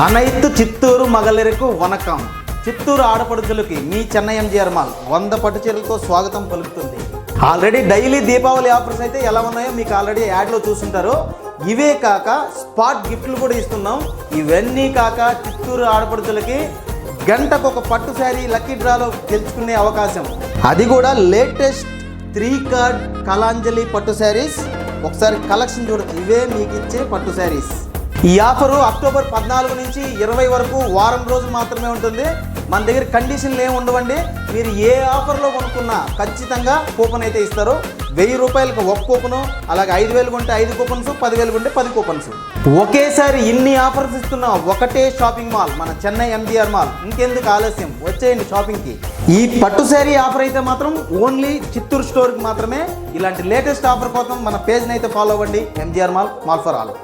అனைత్తు చిత్తూరు మగలిరకు వనకం. చిత్తూరు ఆడపడుచులకి మీ Chennai MGR mall 100 పట్టు చీరలతో స్వాగతం పలుకుతుంది. ఆల్రెడీ డైలీ దీపావళి ఆఫర్స్ అయితే ఎలా ఉన్నాయో మీకు ఆల్రెడీ యాడ్లో చూస్తుంటారు. ఇవే కాక స్పాట్ గిఫ్ట్లు కూడా ఇస్తున్నాం. ఇవన్నీ కాక చిత్తూరు ఆడపడుచులకి గంటకు ఒక పట్టు శారీ లక్కీ డ్రాలో గెలుచుకునే అవకాశం, అది కూడా లేటెస్ట్ 3 కార్డ్ కళాంజలి పట్టు శారీస్. ఒకసారి కలెక్షన్ చూడొచ్చు. ఇవే మీకు ఇచ్చే పట్టు శారీస్. ఈ ఆఫరు అక్టోబర్ 14 నుంచి 20 వరకు వారం రోజులు మాత్రమే ఉంటుంది. మన దగ్గర కండిషన్లు ఏమి ఉండవండి. మీరు ఏ ఆఫర్లో కొనుక్కున్నా ఖచ్చితంగా కూపన్ అయితే ఇస్తారు. 1000 రూపాయలకు 1 కూపను, అలాగే 5000 కొంటే 5 కూపన్స్, 10,000 కొంటే 10 కూపన్స్. ఒకేసారి ఇన్ని ఆఫర్స్ ఇస్తున్న ఒకటే షాపింగ్ మాల్ మన చెన్నై ఎంజీఆర్ మాల్. ఇంకెందుకు ఆలస్యం, వచ్చేయండి షాపింగ్కి. ఈ పట్టు శారీ ఆఫర్ అయితే మాత్రం ఓన్లీ చిత్తూరు స్టోర్కి మాత్రమే. ఇలాంటి లేటెస్ట్ ఆఫర్ కోసం మన పేజ్ని అయితే ఫాలో అవ్వండి. MGR mall, mall for all.